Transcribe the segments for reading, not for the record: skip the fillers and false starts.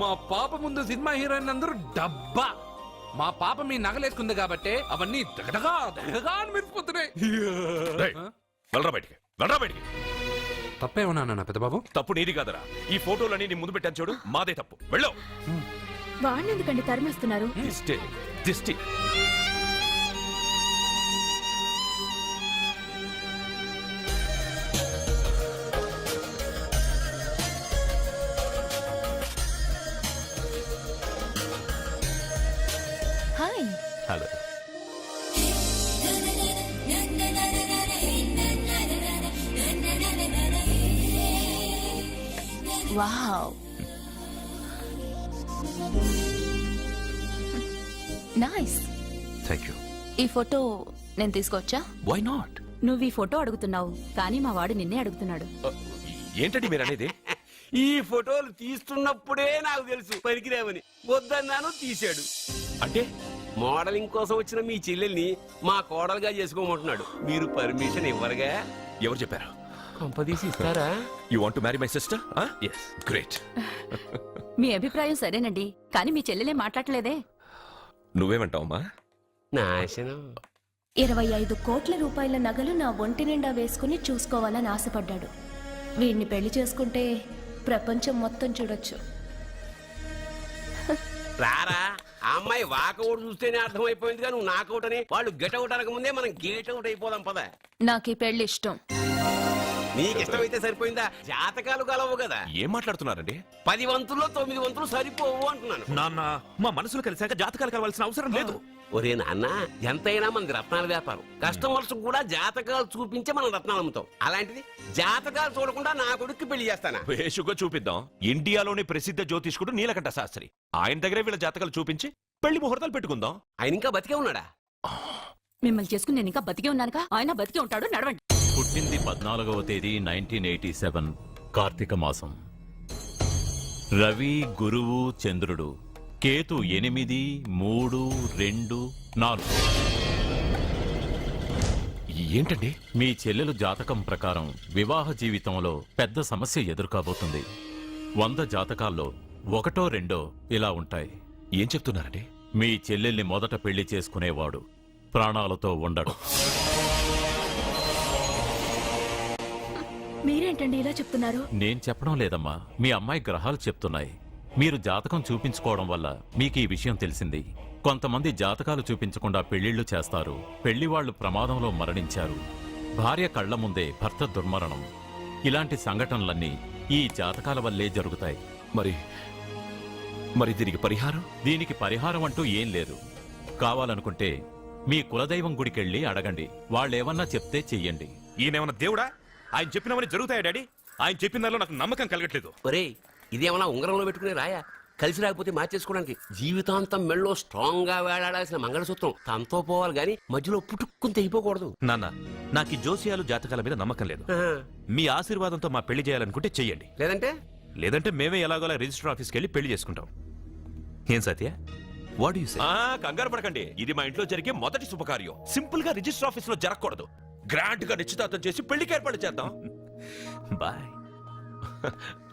మా పాప ముందు సినిమా హీరోయిన్ అందరూ డబ్బా. మా పాప మీ నగలేసుకుంది కాబట్టి అవన్నీ దగదగా దగదగా అని మెరిసిపోతున్నాయి. వెళ్ళరా బయటికి. తప్పేమన్నా నాన్న పెద్ద బాబు? తప్పు నీది కాదరా. ఈ ఫోటోలన్నీ నీ ముందు పెట్టాను చూడు, మాదే తప్పు. వెళ్ళు. వాడిని ఎందుకండి తరిమేస్తున్నారు? దిష్టి. Hi. Hello. Wow, nice. Thank you. ఈ ఫోటో నేను తీసుకోవచ్చా? Why not? నువ్వు ఈ ఫోటో అడుగుతున్నావు, కానీ మా వాడు నిన్నే అడుగుతున్నాడు. ఏంటండి మీరు అనేది? ఈ ఫోటోలు తీస్తున్నప్పుడే నాకు తెలుసు పనికిరావని. వద్దన్నాను, తీశాడు. అంటే మోడలింగ్ కోసం వచ్చిన మీ చెల్లెల్ని మా కోడలుగా చేసుకోమంటున్నాడు. మీరు పర్మిషన్ ఇవ్వరుగా? ఎవరు చెప్పారు? కొంపదీసి ఇస్తారా? You want to marry my sister? yes, great. మీ అభిప్రాయం సరేనండి, కానీ మీ చెల్లెలే మాట్లాడలేదే. నువ్వేమంటావమ్మా? నాశనం. 25 కోట్ల రూపాయల నగలు నా ఒంటి నిండా వేసుకుని చూసుకోవాలని ఆశపడ్డాడు. వీడిని పెళ్లి చేసుకుంటే ప్రపంచం మొత్తం చూడొచ్చు. రారా, ఆ అమ్మాయి వాకౌట్ చూస్తేనే అర్థమైపోయిందిగా నువ్వు నాకౌట్ అని. వాళ్ళు గెటౌట్ అనక ముందే మనం గేట్ అవుట్ అయిపోదాం పద. నాకు ఈ పెళ్లి ఇష్టం. నీకు ఇష్టమైతే సరిపోయిందా? జాతకాలు కలవు కదా. ఏం మాట్లాడుతున్నారండి? 10 వంతుల్లో 9 వంతులు సరిపోవు అంటున్నాను. నాన్న, మా మనసులు కలిసాక జాతకాలు కలవాల్సిన అవసరం లేదు. ఒరే నాన్న, ఎంతైనా మనది రత్నాల వ్యాపారం. కస్టమర్స్ కూడా జాతకాలు చూపించే మనం రత్నాలు అమ్ముతాం. అలాంటిది జాతకాలు చూడకుండా నా కొడుక్కి పెళ్లి చేస్తానా? వేషుగా చూపిద్దాం. ఇండియాలోని ప్రసిద్ధ జ్యోతిష్కుడు నీలకంఠ శాస్త్రి, ఆయన దగ్గరే వీళ్ళ జాతకాలు చూపించి పెళ్లి ముహూర్తాలు పెట్టుకుందాం. ఆయన ఇంకా బతికే ఉన్నాడా? మిమ్మల్ని చేసుకుని నేను ఇంకా బతికే ఉన్నానుగా. ఆయన బతికే ఉంటాడు. నడవండి. పుట్టింది 14వ తేదీ 1987 కార్తీక మాసం. రవి, గురువు, చంద్రుడు. కేతు 8, 3, 2, 4. ఏంటండి? మీ చెల్లెలు జాతకం ప్రకారం వివాహ జీవితంలో పెద్ద సమస్య ఎదుర్కోబోతుంది. 100 జాతకాల్లో 1, 2 ఇలా ఉంటాయి. ఏం చెప్తున్నారండి? మీ చెల్లెల్ని మొదట పెళ్లి చేసుకునేవాడు ప్రాణాలతో ఉండడు. మీరేంటండి ఇలా చెప్తున్నారు? నేను చెప్పడం లేదమ్మా, మీ అమ్మాయి గ్రహాలు చెప్తున్నాయి. మీరు జాతకం చూపించుకోవడం వల్ల మీకు ఈ విషయం తెలిసింది. కొంతమంది జాతకాలు చూపించకుండా పెళ్లిళ్లు చేస్తారు. పెళ్లివాళ్లు ప్రమాదంలో మరణించారు. భార్య కళ్ల ముందే భర్త దుర్మరణం. ఇలాంటి సంఘటనలన్నీ ఈ జాతకాల వల్లే జరుగుతాయి. మరి దీనికి పరిహారం? దీనికి పరిహారం అంటూ ఏం లేదు. కావాలనుకుంటే మీ కులదైవం గుడికెళ్ళి అడగండి. వాళ్ళేమన్నా చెప్తే చెయ్యండి. ఈయనేమన్నా దేవుడా? ఆయన చెప్పినవన్నీ జరుగుతాయా డాడీ? ఆయన చెప్పిన దానిలో నాకు నమ్మకం కలగట్లేదు. ఒరే, ఇదేమన్నా ఉంగరంలో పెట్టుకునే రాయా? కలిసి రాకపోతే మార్చేసుకోవడానికి జీవితాంతం మెళ్ళో స్ట్రాంగ్ గా వేలాడాల్సిన మంగళసూత్రం. తనతో పోవాలి గాని మధ్యలో పుట్టుక్కుని తెగిపోకూడదు. నాన్న, నాకు ఈ జోసియాలు జాతకాల మీద నమ్మకం లేదు. మీ ఆశీర్వాదంతో మా పెళ్లి చేయాలనుకుంటే చెయ్యండి. లేదంటే మేమే ఎలాగోలా రిజిస్టర్ ఆఫీస్కి వెళ్ళి పెళ్లి చేసుకుంటాం. ఏం సత్య? What you say? కంగారు పడకండి, ఇది మా ఇంట్లో జరిగే మొదటి శుభకార్యం. సింపుల్ గా రిజిస్టర్ ఆఫీస్ లో జరగకూడదు. గ్రాండ్ గా నిశ్చితార్థం చేసి పెళ్లికి ఏర్పాటు చేద్దాం. బాయ్.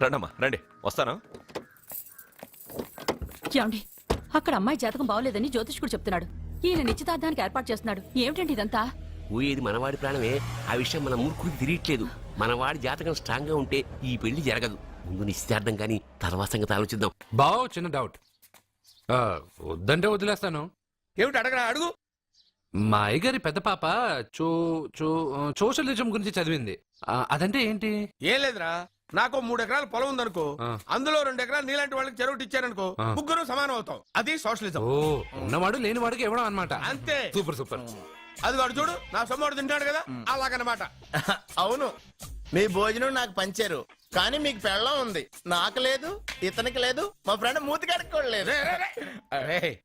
రండమ్మా, రండి, వస్తాను. ఏమండి, అక్కడ అమ్మాయి జాతకం బాగోలేదని జ్యోతిష్కుడు చెప్తున్నాడు. ఈయన నిశ్చితార్థానికి ఏర్పాటు చేస్తున్నాడు. ఏమిటండి ఇదంతా? ఊయేది మనవాడి ప్రాణమే. ఆ విషయం మన మూర్ఖుడికి తిరియట్లేదు. మనవాడి జాతకం స్ట్రాంగ్ గా ఉంటే ఈ పెళ్లి జరగదు. ముందు నిశ్చితార్థం గాని తర్వాత సంగతి ఆలోచిద్దాం. బావ్, చిన్న డౌట్. వద్దంటే వదిలేస్తాను. ఏమిటి అడగరా? అడుగు. మా అయ్యగారి పెద్ద పాప సోషలిజం గురించి చదివింది. అదంటే ఏంటి? ఏం లేదురా, నాకు 3 ఎకరాల పొలం ఉందనుకో, అందులో 2 ఎకరాలు నీలాంటి వాళ్ళకి చెరువు ఇచ్చారనుకో, ముగ్గురు సమానం అవుతాం. అది సోషలిజం. ఓ, ఉన్నవాడు లేని వాడికి ఇవ్వడం అన్నమాట. అంతే. Super super. అది వాడు చూడు, నా సొమ్మడు తింటాడు కదా, అలాగనమాట. అవును, మీ భోజనం నాకు పంచారు, కానీ మీకు పెళ్ళం ఉంది, నాకు లేదు, ఇతనికి లేదు, మా ఫ్రెండ్ మూతి కడుక్కోలేదు.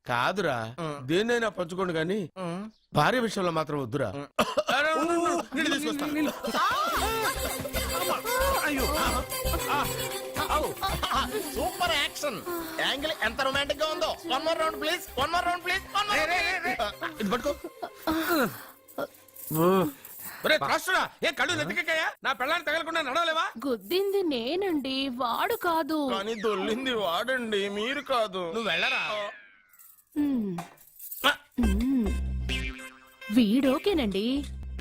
కాదురా, దేన్నైనా పంచుకోండి గాని భార్య విషయంలో మాత్రం వద్దురా. సూపర్ యాక్షన్ యాంగిల్ ఎంత రొమాంటిక్ గా ఉందో. 1 more round please, 1 more round please. ఇది పట్టుకో. ఏ కళ్ళు నెత్తికెక్కాయా? నా పెళ్ళాన్ని తగలకుండా నడవలేవా? గుద్దింది నేనండి వాడు కాదు. కానీ దొల్లింది వాడండి, మీరు కాదు. నువ్వు వెళ్ళరా. మ్మ్. మ్మ్. వీడోకేనండి.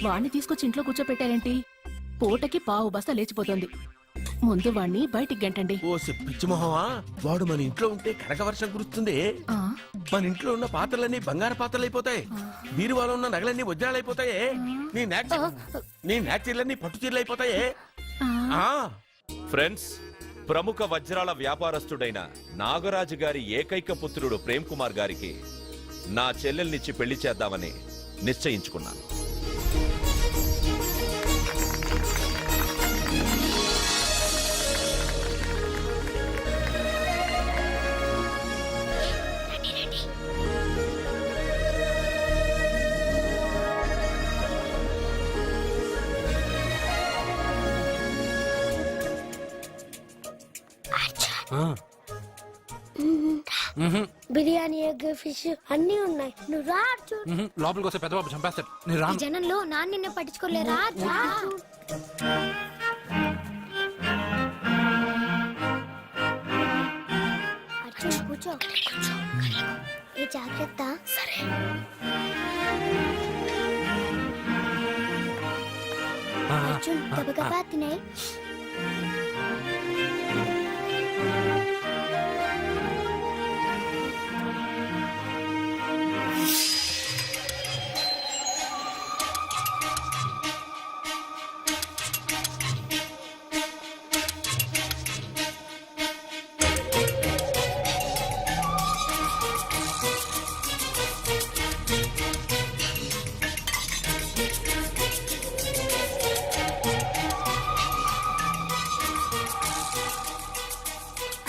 వాణ్ణి తీసుకొచ్చి ఇంట్లో కూర్చోపెట్టారేంటి? పూటకి పావు బస్తా లేచిపోతుంది. ముందు వాణ్ణి బయటికి గంటండి. ఓ పిచ్చి మొహమా, వాడు మన ఇంట్లో ఉంటే కనక వర్షం కురుస్తుంది. ఆ, మన ఇంట్లో ఉన్న పాత్రలన్నీ బంగారు పాత్రలు అయిపోతాయి, బీరువాలో ఉన్న నగలన్నీ వజ్రాలు అయిపోతాయి, నీ నాచీర్లన్నీ పట్టు చీరలు అయిపోతాయి. ఆ. ఫ్రెండ్స్, ప్రముఖ వజ్రాల వ్యాపారస్తుడైన నాగరాజు గారి ఏకైక పుత్రుడు ప్రేమ్ కుమార్ గారికి నా చెల్లెల్నిచ్చి పెళ్లి చేద్దామని నిశ్చయించుకున్నాను. బిర్యానీ, ఎగ్, ఫిష్ అన్ని ఉన్నాయి. నువ్వు రా అర్జున్. లోపలికి వస్తే పెద్దబాబు చంపేస్తాడు. నేను ఈ రాను. జనంలో నాన్న నిన్ను పట్టించుకోలేరా? రా. అర్జున్ కూర్చో. ఏ జాగ్రత్త. సరే. అర్జున్ గబగబా తినే.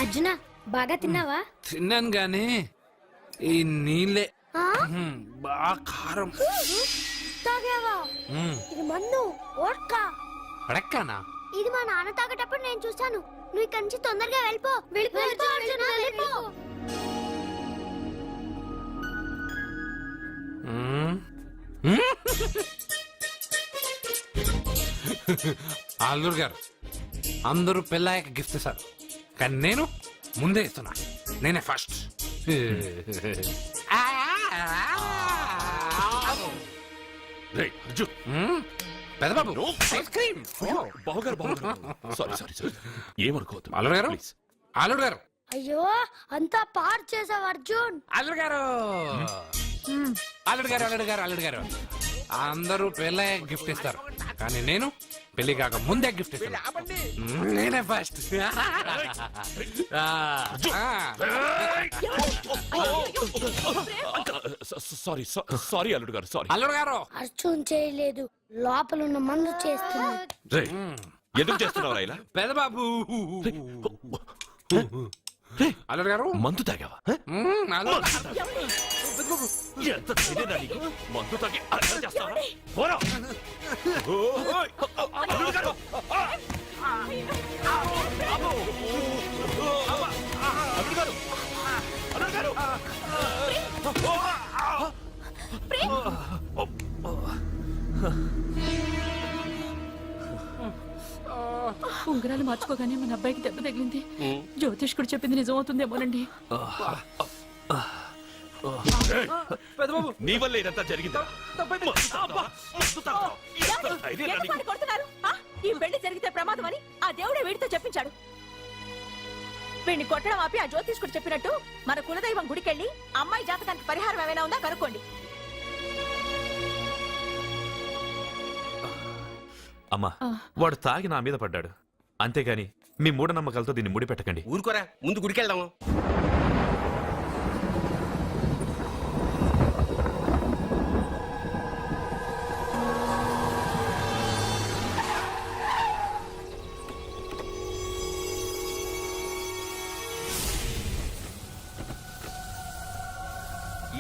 అర్జున బాగా తిన్నావా? తిన్నాను గానీ ఈ నీళ్ళే ఆ? బాగా కారం. తాగావా? ఇది మందు, వోడ్కా. పడక్కానా? ఇది మా నాన్న తాగేటప్పుడు నేను చూశాను. నువ్వు ఇక్కడి నుంచి తొందరగా వెళ్ళిపో. వెళ్ళిపో అర్జున, వెళ్ళిపో. అల్లుడు గారు, అందరూ పెళ్ళాయక గిఫ్ట్ ఇస్తారు, కానీ నేను ముందే ఇస్తున్నా. నేనే ఫస్ట్. పెద్దబాబు ఐస్ క్రీమ్. ఏమనుకోవద్దు. అల్లుడు గారు, అల్లుడు గారు, అయ్యో అంతా పాడు చేసావు అర్జున్. అల్లుడు గారు, అల్లుడు గారు, అల్లుడు గారు, అల్లుడు గారు, అందరూ పెళ్ళయ్య గిఫ్ట్ ఇస్తారు, కానీ నేను పెళ్లి కాక ముందే గిఫ్ట్ ఇస్తాను. నేనే ఫస్ట్. సారీ అల్లుడు గారు, సారీ. అల్లుడు గారు, అర్జున్ చేయలేదు, లోపల ఉన్న మందు చేస్తున్నా. ఎందుకు చేస్తున్నావు ఇలా? పెద్దబాబు. అల్లుడు గారు, మందు తాగావా? అల్లుడు. ఎంత ధైర్యంరా నీకు? మందు తాగి అల్లరి చేస్తావా? పోరా! ఓయ్! అల్లుడు గారు! అల్లుడు గారు! అల్లుడు గారు! ఉంగరాలు మార్చుకోగానే మన అబ్బాయికి దెబ్బ తగిలింది. జ్యోతిష్కుడు చెప్పింది నిజమవుతుందేమోనండి. పెద్దబాబు, నీ వల్ల ఇదంతా జరిగిందా? కొడుతున్నారు. ఈ పెళ్లి జరిగితే ప్రమాదం అని ఆ దేవుడే వీడితో చెప్పించాడు. వీడిని కొట్టడం ఆపి ఆ జ్యోతిష్కుడు చెప్పినట్టు మన కులదైవం గుడికెళ్ళి అమ్మాయి జాతకానికి పరిహారం ఏమైనా ఉందా కనుక్కోండి. అమ్మా, వాడు తాగి నా మీద పడ్డాడు, అంతేగాని మీ మూఢనమ్మకాలతో దీన్ని ముడిపెట్టకండి. ఊరుకోరా, ముందు గుడికి వెళ్దాము.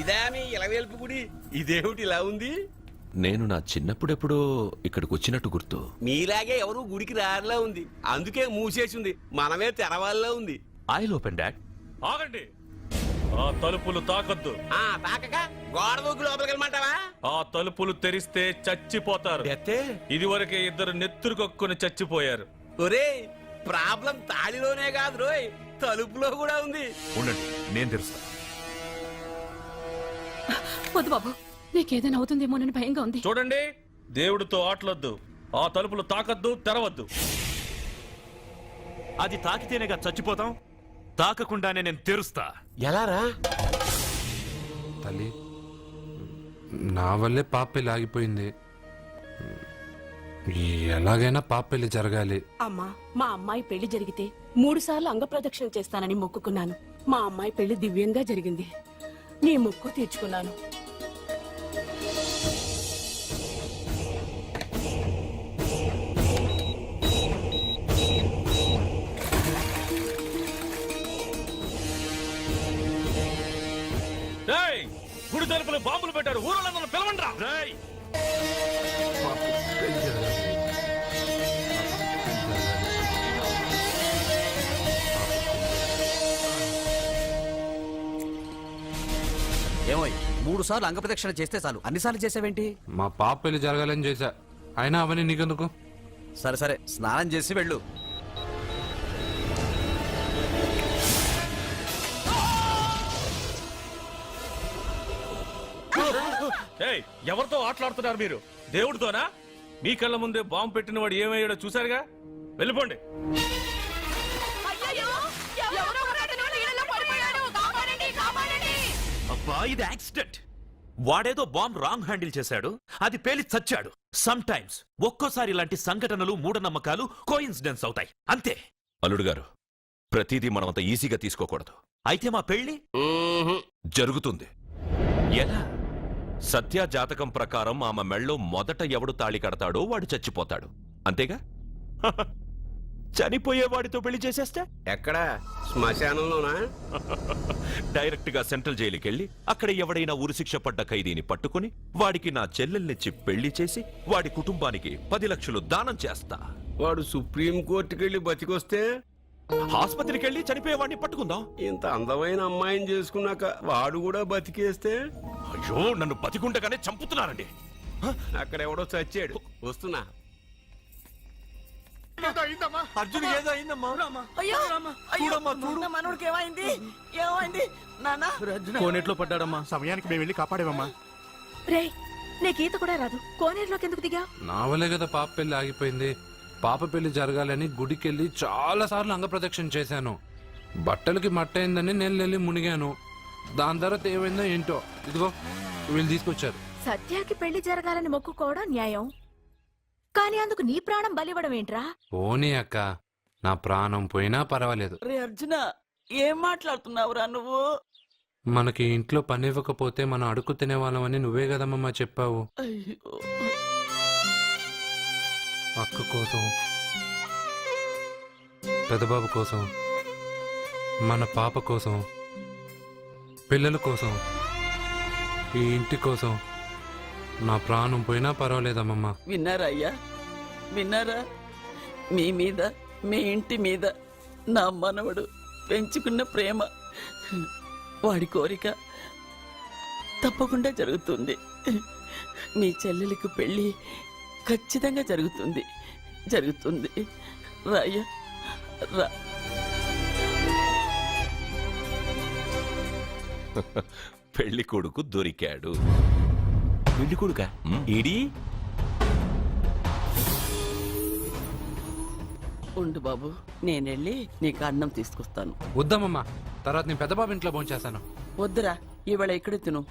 ఇదా మీ ఇలవేల్పు గుడి? ఇదేమిటి ఇలా ఉంది? నేను నా చిన్నప్పుడెప్పుడో ఇక్కడికి వచ్చినట్టు గుర్తు. మీలాగే ఎవరు గుడికి రారులా ఉంది, అందుకే మూసేసి ఉంది. మనమే తెరవాళ్ళలో ఉంది. I open dad. ఆగండి, ఆ తలుపులు తాకద్దు. తాకక గోడ దూకి లోపలికి వెళ్ళమంటావా? ఆ తలుపులు తెరిస్తే చచ్చిపోతారు. ఎత్తే ఇదివరకే ఇద్దరు నెత్తురు కక్కుని చచ్చిపోయారు. ఒరే ప్రాబ్లం తాళిలోనే కాదు రోయ్, తలుపులో కూడా ఉంది. ఉండండి, నేను తెరుస్తా. వద్దు బాబు, నీకేదైనా అవుతుందేమోనని భయంగా ఉంది. చూడండి, దేవుడితో ఆటలొద్దు, ఆ తలుపులు తాకద్దు, తెరవద్దు. అది తాకితేనేగా చచ్చిపోతాం, తాకకుండానే నేను తెరుస్తా. ఎలారా? తల్లి, నా వల్లే పాప పెళ్లి ఆగిపోయింది. ఎలాగైనా పాప పెళ్లి జరగాలి. అమ్మా, మా అమ్మాయి పెళ్లి జరిగితే 3 సార్లు అంగప్రదక్షిణ చేస్తానని మొక్కుకున్నాను. మా అమ్మాయి పెళ్లి దివ్యంగా జరిగింది. నీ మొక్కు తీర్చుకున్నాను. గుడి తలుపులు బాంబులు పెట్టారు, ఊరోళ్ళందరూ పిలవండ్రా. పాప పెళ్లి జరగాలి. ఏమోయ్ 3 సార్లు అంగప్రదక్షిణ చేస్తే చాలు, అన్నిసార్లు చేసావేంటి? మా పాప పెళ్లి జరగాలని చేశా, అయినా అవన్నీ నీకెందుకు? సరే సరే, స్నానం చేసి వెళ్ళు. ఎవరితో ఆటలాడుతున్నారు మీరు? దేవుడితోనా? మీ కళ్ళ ముందే బాంబు పెట్టిన వాడు ఏమయ్యాడో చూసారుగా. వెళ్ళిపోండి. అబ్బా, ఇది యాక్సిడెంట్. వాడేదో బాంబ్ రాంగ్ హ్యాండిల్ చేశాడు, అది పేలి చచ్చాడు. సమ్ టైమ్స్ ఒక్కోసారి ఇలాంటి సంఘటనలు, మూఢనమ్మకాలు కోఇన్సిడెన్స్ అవుతాయి, అంతే. అల్లుడు గారు, ప్రతిదీ మనమంత ఈజీగా తీసుకోకూడదు. అయితే మా పెళ్లి జరుగుతుంది. ఎలా? సత్య జాతకం ప్రకారం ఆమె మెళ్ళో మొదట ఎవడు తాళి కడతాడో వాడు చచ్చిపోతాడు, అంతేగా? చనిపోయేవాడితో పెళ్లి చేసేస్తే ఎక్కడ? శ్మశానంలోనా? డైరెక్ట్ గా సెంట్రల్ జైలుకి వెళ్ళి అక్కడ ఎవడైనా ఉరిశిక్ష పడ్డ ఖైదీని పట్టుకుని వాడికి నా చెల్లెల్నిచ్చి పెళ్లి చేసి వాడి కుటుంబానికి 10 లక్షలు దానం చేస్తా. వాడు సుప్రీం కోర్టుకెళ్ళి బతికొస్తే ఆసుపత్రికి వెళ్ళి చనిపోయేవాడిని పట్టుకుందాం. ఇంత అందమైన అమ్మాయిని చేసుకున్నాక వాడు కూడా బతికేస్తే? అయ్యో, నన్ను బతికుండగానే చంపుతున్నారండి. అక్కడెవడో చచ్చాడు. వస్తున్నా. అర్జున్ ఏదో అయిందమ్మా. మనోడికి ఏమైంది? ఏమైంది నాన్న? కోనేట్లో పడ్డాడమ్మా, సమయానికి మేము వెళ్ళి కాపాడేవమ్మా. రేయ్, నీకు ఈత కూడా రాదు, కోనేరులోకి ఎందుకు దిగా? నా వల్లే కదా పాప పెళ్లి ఆగిపోయింది. పాప పెళ్లి జరగాలని గుడికెళ్ళి చాలా సార్లు అంగప్రదక్షిణ చేశాను. బట్టలకి మట్టయిందని నేను వెళ్ళి మునిగాను. దాని తర్వాత ఏమైందో ఏంటో, ఇదిగో వీళ్ళు తీసుకొచ్చారు. సత్యాకి పెళ్లి జరగాలని మొక్కుకోవడం న్యాయం, కానీ అందుకు నీ ప్రాణం బలివ్వడం ఏంట్రా? పోనీ అక్క, నా ప్రాణం పోయినా పర్వాలేదు. రే అర్జున, ఏం మాట్లాడుతున్నావురా నువ్వు? మనకి ఇంట్లో పని ఇవ్వకపోతే మనం అడుగు తినేవాళ్ళమని నువ్వే కదమ్మా చెప్పావు. అయ్యో, అక్క కోసం, పెదబాబు కోసం, మన పాప కోసం, పిల్లల కోసం, ఈ ఇంటి కోసం నా ప్రాణం పోయినా పర్వాలేదమ్మమ్మా. విన్నారా అయ్యా, విన్నారా? మీ మీద, మీ ఇంటి మీద నా మనవడు పెంచుకున్న ప్రేమ, వాడి కోరిక తప్పకుండా జరుగుతుంది. మీ చెల్లెలికి పెళ్లి ఖచ్చితంగా జరుగుతుంది, జరుగుతుంది. రాయ్యా రా. పెళ్లి కొడుకు దొరికాడు. పెళ్లి కొడుక ఏడి? ఉండు బాబు, నేనెళ్ళి నీకు అన్నం తీసుకొస్తాను. వద్దమ్మమ్మా, తర్వాత నేను పెద్దబాబు ఇంట్లో భోంచేస్తాను. వద్దురా, ఇవాళ ఇక్కడే తిను.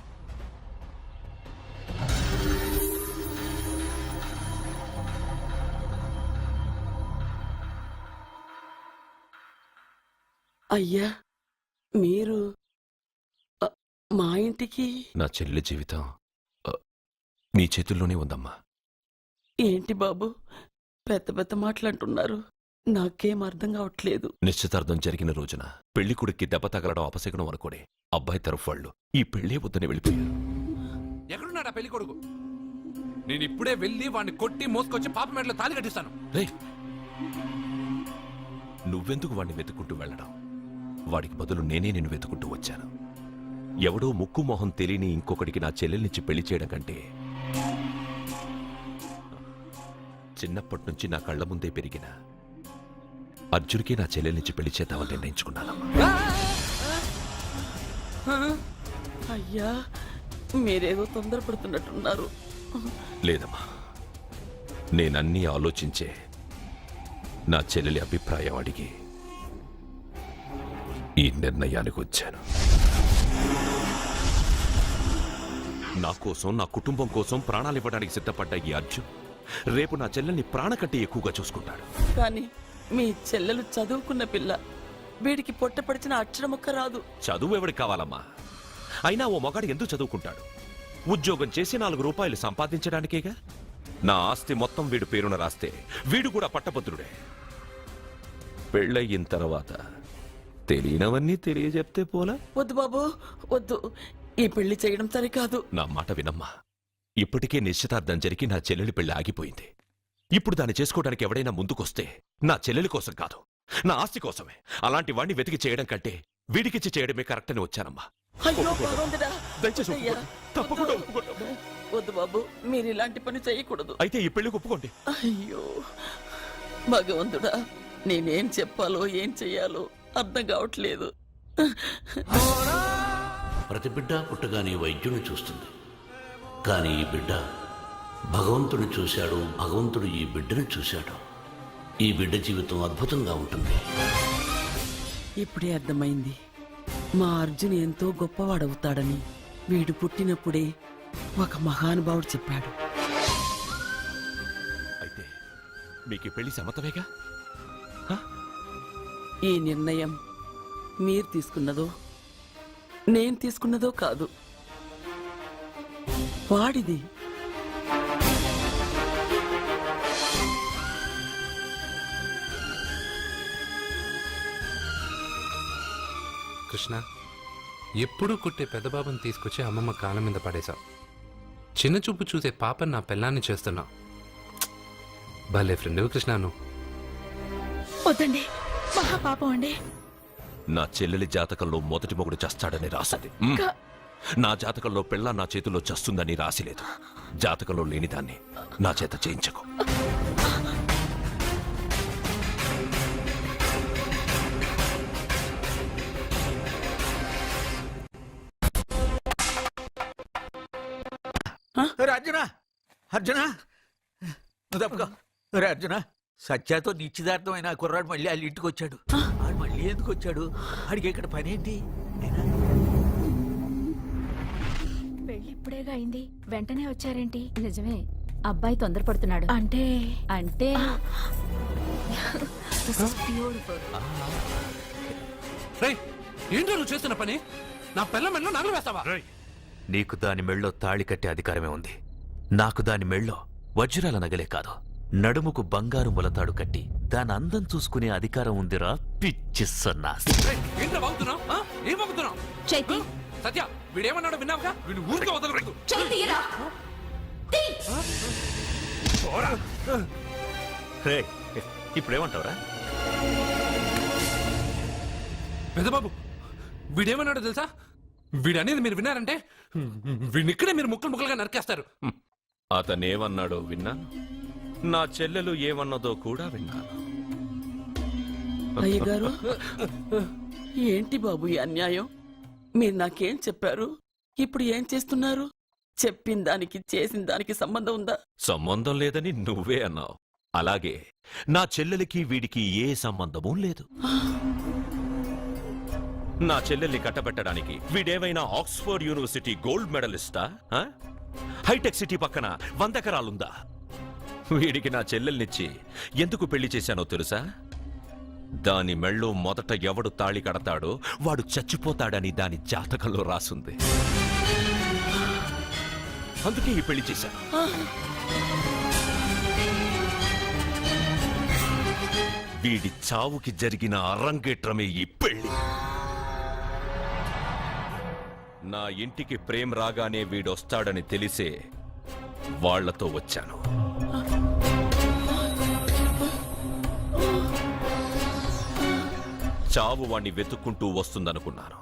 అయ్యా, మీరు మా ఇంటికి? నా చెల్లి జీవితం మీ చేతుల్లోనే ఉందమ్మా. ఏంటి బాబు పెద్ద పెద్ద మాటలంటున్నారు? నాకేం అర్థం కావట్లేదు. నిశ్చితార్థం జరిగిన రోజున పెళ్లి కొడుక్కి దెబ్బ తగలడం అపశకునం అనుకోడే అబ్బాయి తరఫు వాళ్ళు ఈ పెళ్లే వద్దని వెళ్ళిపోయారు. ఎక్కడున్నాడా పెళ్లి కొడుకు? నేను ఇప్పుడే వెళ్ళి వాడిని కొట్టి మోసుకొచ్చి పాప మెడలో తాళి కట్టిస్తాను. రే, నువ్వెందుకు వాడిని వెతుక్కుంటూ వెళ్ళడం? వాడికి బదులు నేనే నిన్ను వెతుకుంటూ వచ్చాను. ఎవడో ముక్కు మొహం తెలియని ఇంకొకడికి నా చెల్లెల్నిచ్చి పెళ్లి చేయడం కంటే చిన్నప్పటి నుంచి నా కళ్ల ముందే పెరిగిన అర్జున్కి నా చెల్లెల నుంచి పెళ్లి చేద్దామని నిర్ణయించుకున్నానమ్మా. అయ్యా మీరేదో తొందరపడుతున్నట్టున్నారు. లేదమ్మా, నేనన్నీ ఆలోచించే నా చెల్లెలి అభిప్రాయం అడిగి ఈ నిర్ణయానికి వచ్చాను. నా కోసం, నా కుటుంబం కోసం ప్రాణాలు ఇవ్వడానికి సిద్ధపడ్డ ఈ అర్జున్ రేపు నా చెల్లెల్ని ప్రాణ కంటే ఎక్కువగా చూసుకుంటాడు. కానీ మీ చెల్లెలు చదువుకున్న పిల్ల, వీడికి పొట్టపడిచిన అక్షరముక్క రాదు. చదువు ఎవరికి కావాలమ్మా? అయినా ఓ మగాడు ఎందుకు చదువుకుంటాడు? ఉద్యోగం చేసి 4 రూపాయలు సంపాదించడానికేగా. నా ఆస్తి మొత్తం వీడు పేరున రాస్తే వీడు కూడా పట్టభద్రుడే. పెళ్ళయిన తర్వాత తెలియనవన్నీ తెలియజెప్తే పోలా? వద్దు బాబు వద్దు, ఈ పెళ్లి చేయడం సరికాదు. నా మాట వినమ్మా. ఇప్పటికే నిశ్చితార్థం జరిగి నా చెల్లెలి పెళ్లి ఆగిపోయింది. ఇప్పుడు దాన్ని చేసుకోవడానికి ఎవడైనా ముందుకొస్తే నా చెల్లెలి కోసం కాదు, నా ఆస్తి కోసమే. అలాంటి వాణ్ణి వెతికి చేయడం కంటే వీడికిచ్చి చేయడమే కరెక్ట్ అని వచ్చానమ్మా. అయ్యో భగవంతుడా, దయచేసి అయ్యా, తప్పకుండా వద్దు. వద్దు బాబు, మీరు ఇలాంటి పని చేయకూడదు. అయితే ఈ పెళ్లికి ఒప్పుకోండి. అయ్యో భగవంతుడా, నేనేం చెప్పాలో ఏం చెయ్యాలో అర్థం కావట్లేదు. ప్రతి బిడ్డ పుట్టగానే వైద్యుని చూస్తుంది, కానీ ఈ బిడ్డ భగవంతుని చూశాడు, భగవంతుడు ఈ బిడ్డను చూశాడు. ఈ బిడ్డ జీవితం అద్భుతంగా ఉంటుంది. ఇప్పుడే అర్థమైంది, మా అర్జున్ ఎంతో గొప్పవాడవుతాడని. వీడు పుట్టినప్పుడే ఒక మహానుభావుడు చెప్పాడు. అయితే మీకు ఈ పెళ్లి సమ్మతమేగా? ఈ నిర్ణయం మీరు తీసుకున్నదో నేను తీసుకున్నదో కాదు, వాడిది. కృష్ణ, ఎప్పుడూ కుట్టే పెద్దబాబుని తీసుకొచ్చి అమ్మమ్మ కాళ్ళ మీద పడేశావు. చిన్న చూపు చూసే పాపని నా పెళ్ళాన్ని చేస్తున్నావు. భలే ఫ్రెండ్ కృష్ణ నువ్వు. వద్దండి, మహాపాపం అండి. నా చెల్లెలి జాతకంలో మొదటి మొగుడు చస్తాడని రాసింది. నా జాతకంలో పెళ్ళ నా చేతిలో చస్తుందని రాసిలేదు. జాతకంలో లేనిదాన్ని నా చేత చేయించకు. అర్జున అర్జున నువ్వు తప్పుకో. అర్జున, సత్యాతో నిశ్చితార్థమైన ఆ కుర్రాడు మళ్ళీ వాళ్ళ ఇంటికి వచ్చాడు. ఆడు మళ్ళీ ఎందుకు వచ్చాడు? ఆడికి ఇక్కడ పని ఏంటి? పెళ్లి ఇప్పుడేగా అయింది, వెంటనే వచ్చారేంటి? నిజమే, అబ్బాయి తొందరపడుతున్నాడు. అంటే అంటే రేయ్, ఏంటో నువ్వు చేస్తున్న పని? నా పిల్ల మెళ్ళో నగలు వేస్తావా? నీకు దాని మెళ్ళో తాళి కట్టే అధికారమే ఉంది. నాకు దాని మెళ్ళో వజ్రాల నగలే కాదు, నడుముకు బంగారు ములతాడు కట్టి దాని అందం చూసుకునే అధికారం ఉందిరా పిచ్చి సన్నాసి. ఏంటో బాగుతున్నావు? ఏం బాగుతున్నావు? చైతి, సత్య, వీడేమన్నాడో విన్నావుగా? వీడు ఊరికే వదలకూడదు. ఇప్పుడేమంటావురా? పెద్దబాబు, వీడేమన్నాడో తెలుసా? వీడనేది మీరు విన్నారంటే వీడినిక్కడే మీరు ముక్కలు ముక్కలుగా నరికేస్తారు. అతనేమన్నాడో విన్నా, నా చెల్లెలు ఏమన్నదో కూడా విన్నాను. అయ్యగారు, ఏంటి బాబు ఈ అన్యాయం? మీరు నాకేం చెప్పారు, ఇప్పుడు ఏం చేస్తున్నారు? చెప్పిన దానికి చేసిన దానికి సంబంధం ఉందా? సంబంధం లేదని నువ్వే అన్నావు. అలాగే నా చెల్లెలికి వీడికి ఏ సంబంధమూ లేదు. నా చెల్లెల్ని కట్టబెట్టడానికి వీడేమైనా ఆక్స్ఫర్డ్ యూనివర్సిటీ గోల్డ్ మెడలిస్టా? హైటెక్ సిటీ పక్కన 100 ఎకరాలుందా? వీడికి నా చెల్లెల్నిచ్చి ఎందుకు పెళ్లి చేశానో తెలుసా? దాని మెళ్ళో మొదట ఎవడు తాళి కడతాడో వాడు చచ్చిపోతాడని దాని జాతకంలో రాసుంది. అందుకే ఈ పెళ్లి చేశాను. వీడి చావుకి జరిగిన అరంగేట్రమే ఈ పెళ్లి. నా ఇంటికి ప్రేమ్ రాగానే వీడొస్తాడని తెలిసే వాళ్లతో వచ్చాను. చావు వాణ్ణి వెతుక్కుంటూ వస్తుందనుకున్నాను,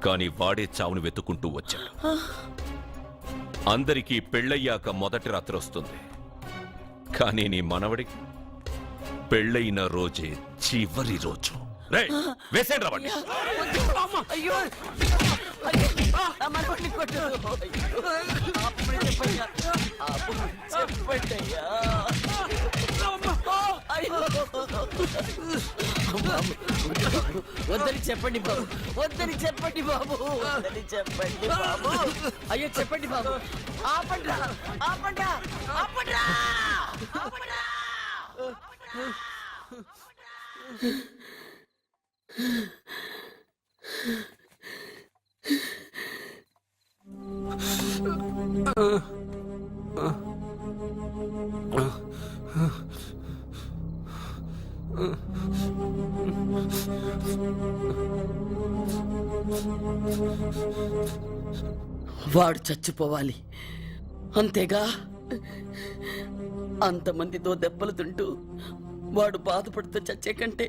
కానీ వాడే చావుని వెతుక్కుంటూ వచ్చాడు. అందరికీ పెళ్ళయ్యాక మొదటి రాత్రి వస్తుంది, కానీ నీ మనవడికి పెళ్ళైన రోజే చివరి రోజు. రేయ్, వేసేయండి రా వాడిని. అయ్యో నా మనవడిని కొట్టు. అయ్యో, అప్పుడే చెప్పయ్యా. చెప్పండయ్యా. అయ్యో. బాబు, వద్దని చెప్పండి బాబు, వద్దని చెప్పండి బాబు, వద్దని చెప్పండి బాబు. అయ్యో చెప్పండి బాబు. ఆపండ్రా, ఆపండ్రా, ఆపండ్రా, ఆపండ్రా. వాడు చచ్చిపోవాలి అంతేగా. అంతమందితో దెబ్బలు తింటూ వాడు బాధపడుతూ చచ్చే కంటే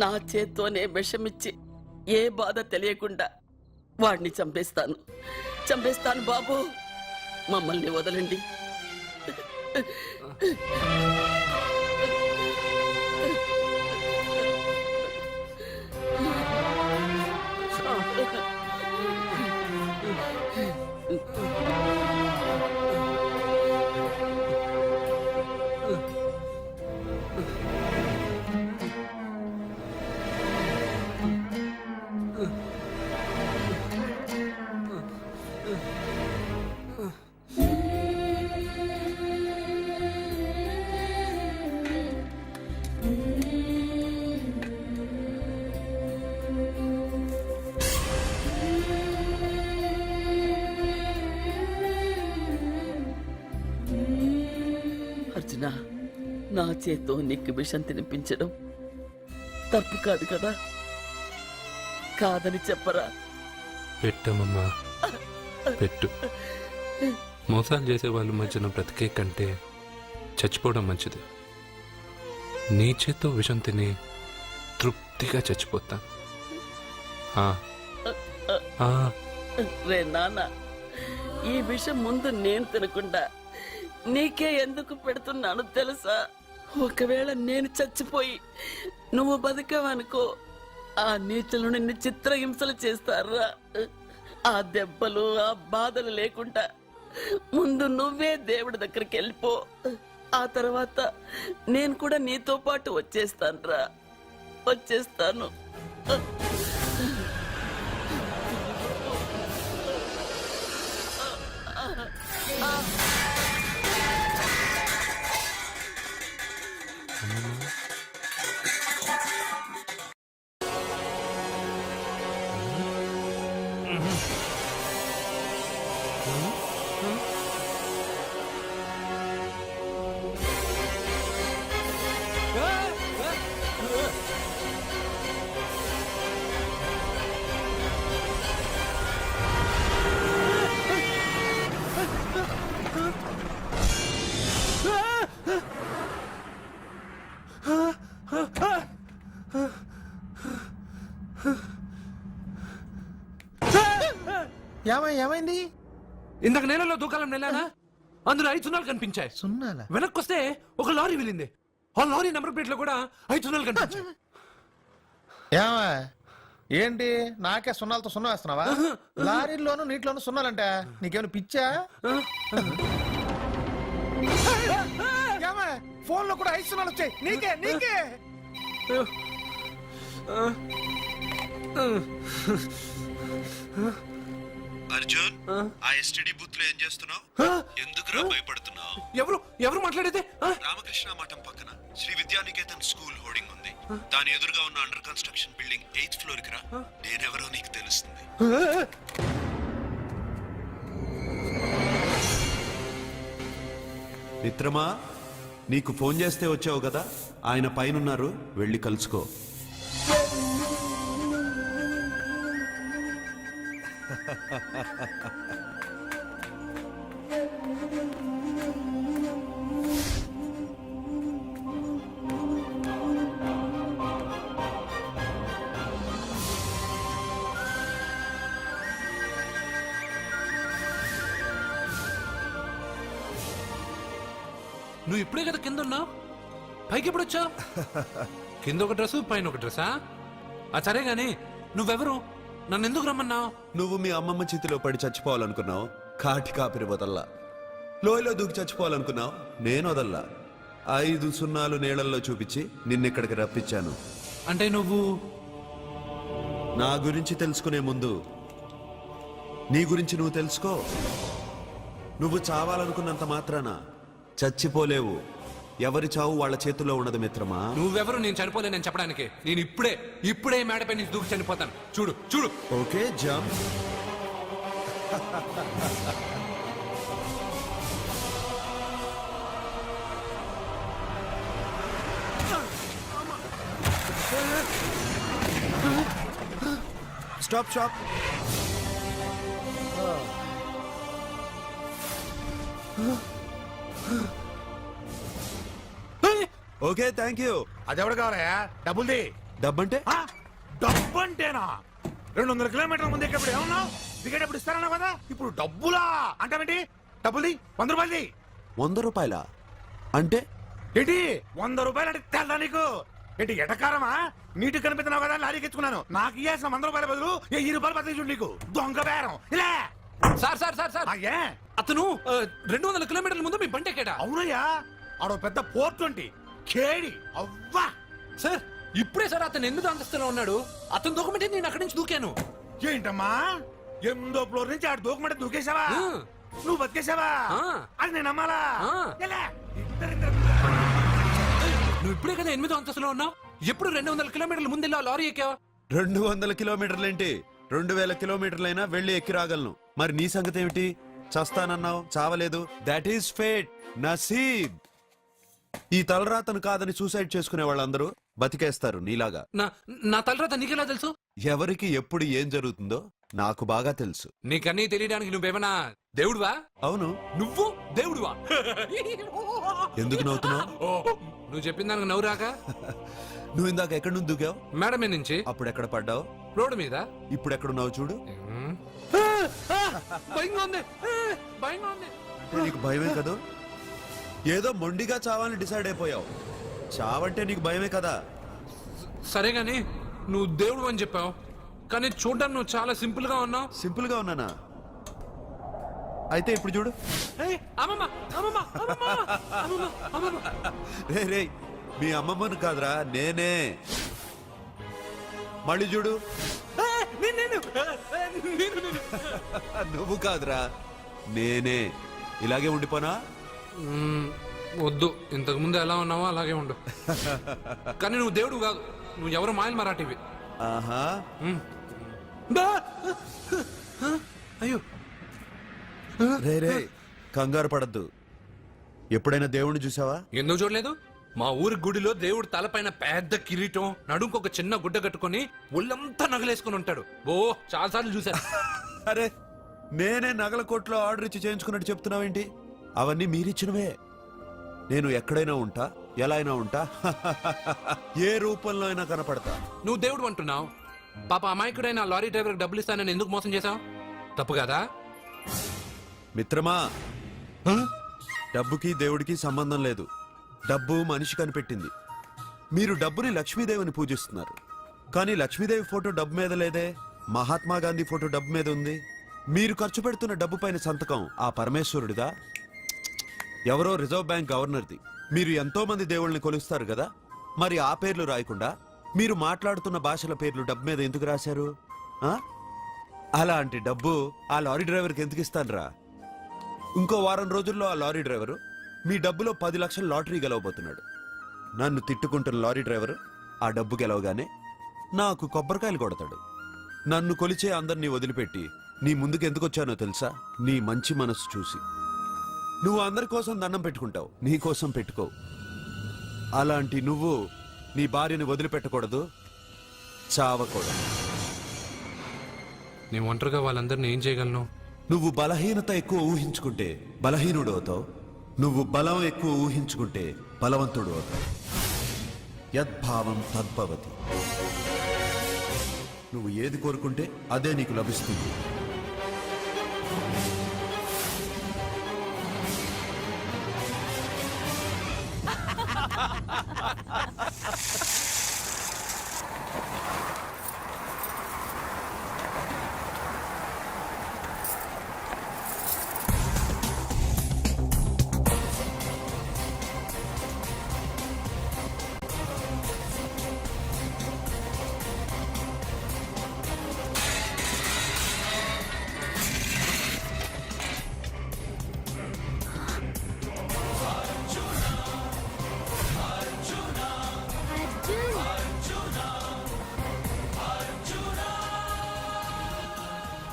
నా చేత్తోనే విషమిచ్చి ఏ బాధ తెలియకుండా వాడిని చంపేస్తాను, చంపేస్తాను బాబు. మమ్మల్ని వదలండి. అర్జున, నా చేత్తో నీకు విషం తినిపించడం తప్పు కాదు కదా? కాదని చెప్పరా? పెట్టమమ్మా, పెట్టు. మోసాలు చేసే వాళ్ళ మధ్యన బ్రతికే కంటే చచ్చిపోవడం మంచిది. నీ చేత్తో విషం తిని తృప్తిగా చచ్చిపోతా. రే నాన్న, ఈ విషయం ముందు నేను తినకుండా నీకే ఎందుకు పెడుతున్నాను తెలుసా? ఒకవేళ నేను చచ్చిపోయి నువ్వు బతికావనుకో, ఆ నీచులు నిన్ను చిత్రహింసలు చేస్తారా? ఆ దెబ్బలు, ఆ బాధలు లేకుండా ముందు నువ్వే దేవుడి దగ్గరికి వెళ్ళిపో. ఆ తర్వాత నేను కూడా నీతో పాటు వచ్చేస్తాను రా, వచ్చేస్తాను. ఏమైంది? ఇందాక నేలలో దూకాలం వెళ్ళానా, అందులో 5 సున్నాలు కనిపించాయి. సున్నాలా? వెనక్కొస్తే ఒక లారీ వెళ్ళింది. ఆ లారీ నెంబర్ ప్లేట్ లో కూడా 5 సున్నాలు కనిపించాయి. ఏమా ఏంటి నాకే సున్నాలతో సున్నా వేస్తున్నావా? లారీల్లోనూ నీటిలోనూ సున్నాలంట. నీకేమైనా పిచ్చా? ఫోన్ లో కూడా 5 సున్నాలు వచ్చాయి. నీకే నీకే అర్జున్, ఆ ఎస్టీడీ బూత్ లో ఏం చేస్తున్నావు? ఎందుకురా భయపడుతున్నావు? ఎవరు మాట్లాడేది? రామకృష్ణ మఠం పక్కన శ్రీ విద్యానికేతన్ స్కూల్ హోర్డింగ్ ఉంది. దాని ఎదురుగా ఉన్న under construction building 8th floor కి రా. నేనెవరో నీకు తెలుస్తుంది. మిత్రమా, నీకు ఫోన్ చేస్తే వచ్చావు కదా, ఆయన పైనున్నారు, వెళ్ళి కలుసుకో. నువ్వు ఇప్పుడే కదా కింద ఉన్నావు, పైకి ఎప్పుడు వచ్చావు? కింద ఒక డ్రెస్ పైన ఒక డ్రెస్సా? సరే గాని నువ్వెవరు? నన్ను ఎందుకు రమ్మన్నావు? నువ్వు మీ అమ్మమ్మ చేతిలో పడి చచ్చిపోవాలనుకున్నావు, కాటి కాపిరి వదల్లా. లోయలో దూకి చచ్చిపోవాలనుకున్నావు, నేను వదల్లా. 5 సున్నాలు నీళ్ళల్లో చూపించి నిన్నెక్కడికి రప్పించాను. అంటే నువ్వు నా గురించి తెలుసుకునే ముందు నీ గురించి నువ్వు తెలుసుకో. నువ్వు చావాలనుకున్నంత మాత్రాన చచ్చిపోలేవు. ఎవరి చావు వాళ్ళ చేతుల్లో ఉండదు మిత్రమా. నువ్వెవరు నేను చనిపోలేనని చెప్పడానికి? నేను ఇప్పుడే మేడపై నుంచి దూకి చనిపోతాను. చూడు చూడు. Okay jump. Stop stop. Okay thank you. అదెవడు కావాలయా? డబ్బుల్ది. డబ్బంటే డబ్బు అంటేనా? 200 కిలోమీటర్ల ముందు ఎక్కడ ఏమన్నావు? దిగేటప్పుడు ఇస్తారన్నావు కదా, ఇప్పుడు డబ్బులా అంటావేంటి? డబ్బుల్ది. 100 రూపాయలది. 100 రూపాయలా? అంటే ఏంటి 100 రూపాయలు అంటే తెల్దా నీకు? ఏంటి ఎటకారమా? నీటి కనిపిస్తున్నావు కదా లారీకి ఎత్తుకున్నాను. నాకు ఇయ్యాల్సిన 100 రూపాయల బదులు 1000 రూపాయలు బతికి నీకు దొంగ బేరం. ఇలా సార్ సార్ సార్ సార్ అయ్యే అతను 200 కిలోమీటర్ల ముందు మీ బండి ఎక్కాడా? అవునయ్యా, ఆడో పెద్ద పోర్ట్ వంటి కేడి అవ్వా. సార్ ఇప్పుడే సార్ అతను 8వ అంతస్తులో ఉన్నాడు. అతను దూకమంటే నేను అక్కడి నుంచి దూకాను. ఏంటమ్మా 8వ ఫ్లోర్ నుంచి ఆడు దూకమంటే దూకేశావా? నువ్వు బతికేశావా? అది నేను నమ్మాలా? ఎలా? నువ్వు ఇప్పుడే కదా 8వ అంతస్తులో ఉన్నావు. ఎప్పుడు 200 కిలోమీటర్ల ముందు వెళ్ళి ఆ లారీ ఎక్కావా? 200 కిలోమీటర్లేంటి, 2000 కిలోమీటర్లైనా వెళ్ళి ఎక్కి రాగలను. మరి నీ సంగతి ఏమిటి? చస్తానన్నావు, చావలేదు. That is fate, నసీబ్. ఈ తలరాతను కాదని సూసైడ్ చేసుకునే వాళ్ళందరూ బతికేస్తారు నీలాగా. నా తలరాత నీకెలా తెలుసు? ఎవరికి ఎప్పుడు ఏం జరుగుతుందో నాకు బాగా తెలుసు. నీకన్నీ తెలియడానికి నువ్వేమన్నా దేవుడువా? అవును. నువ్వు దేవుడువా? ఎందుకు నవ్వుతున్నావు? నువ్వు చెప్పిన దానికి నవ్వు రాక? నువ్వు ఇందాక ఎక్కడి నుంచి దూకావు? మేడం మీద నుంచి. అప్పుడు ఎక్కడ పడ్డావు? రోడ్డు మీద. ఇప్పుడు ఎక్కడున్నావు చూడు. భయంగా ఉంది, భయంగా ఉంది. నీకు భయమే కదా? ఏదో మొండిగా చావాలని డిసైడ్ అయిపోయావు. చావంటే నీకు భయమే కదా? సరే గాని నువ్వు దేవుడు అని చెప్పావు, కానీ చూడడానికి నువ్వు చాలా సింపుల్ గా ఉన్నావు. సింపుల్ గా ఉన్నానా? అయితే ఇప్పుడు చూడు. రే రే, మీ అమ్మమ్మను కాదురా, నేనే. మళ్ళీ చూడు. నువ్వు కాదురా, నేనే. ఇలాగే ఉండిపోనా? వద్దు, ఇంతకు ముందు ఎలా ఉన్నావో అలాగే ఉండు. కానీ నువ్వు దేవుడు కాదు, నువ్వు ఎవరు మాయలు మరాఠీవి. ఆహా. అయ్యో రే రే, కంగారు పడద్దు. ఎప్పుడైనా దేవుణ్ణి చూసావా? ఎందుకు చూడలేదు? మా ఊరి గుడిలో దేవుడు తలపైన పెద్ద కిరీటం, నడుంకు ఒక చిన్న గుడ్డ కట్టుకొని ఒళ్ళంతా నగలేసుకుని ఉంటాడు. ఓ చాలాసార్లు చూశాను. అరే, నేనే నగల కొట్లో ఆర్డర్ ఇచ్చి చేయించుకున్నట్టు చెప్తున్నావేంటి? అవన్నీ మీరిచ్చినవే. నేను ఎక్కడైనా ఉంటా, ఎలా అయినా ఉంటా, ఏ రూపంలో అయినా కనపడతా. నువ్వు దేవుడు అంటున్నావు. పాప అమాయకుడైన లారీ డ్రైవర్ డబ్బులు ఇస్తానని ఎందుకు మోసం చేశావు? తప్పు కదా మిత్రమా? డబ్బుకి దేవుడికి సంబంధం లేదు. డబ్బు మనిషి కనిపెట్టింది. మీరు డబ్బుని లక్ష్మీదేవిని పూజిస్తున్నారు, కానీ లక్ష్మీదేవి ఫోటో డబ్బు మీద లేదే. మహాత్మా గాంధీ ఫోటో డబ్బు మీద ఉంది. మీరు ఖర్చు పెడుతున్న డబ్బు పైన సంతకం ఆ పరమేశ్వరుడిదా, ఎవరో రిజర్వ్ బ్యాంక్ గవర్నర్ది? మీరు ఎంతో మంది దేవుళ్ళని కొలుస్తారు కదా, మరి ఆ పేర్లు రాయకుండా మీరు మాట్లాడుతున్న భాషల పేర్లు డబ్బు మీద ఎందుకు రాశారు? అలాంటి డబ్బు ఆ లారీ డ్రైవర్కి ఎందుకు ఇస్తానరా? ఇంకో వారం రోజుల్లో ఆ లారీ డ్రైవరు మీ డబ్బులో 10 లక్షల లాటరీ గెలవబోతున్నాడు. నన్ను తిట్టుకుంటున్న లారీ డ్రైవరు ఆ డబ్బు గెలవగానే నాకు కొబ్బరికాయలు కొడతాడు. నన్ను కొలిచే అందరినీ వదిలిపెట్టి నీ ముందుకు ఎందుకు వచ్చానో తెలుసా? నీ మంచి మనసు చూసి. నువ్వు అందరి కోసం దండం పెట్టుకుంటావు, నీ కోసం పెట్టుకోవు. అలాంటి నువ్వు నీ భార్యని వదిలిపెట్టకూడదు, చావకూడదు. నీ ఒంటరిగా వాళ్ళందరినీ ఏం చేయగలను? నువ్వు బలహీనత ఎక్కువ ఊహించుకుంటే బలహీనుడు అవుతావు. నువ్వు బలం ఎక్కువ ఊహించుకుంటే బలవంతుడు అవుతావు. యద్భావం తద్భవతి. నువ్వు ఏది కోరుకుంటే అదే నీకు లభిస్తుంది.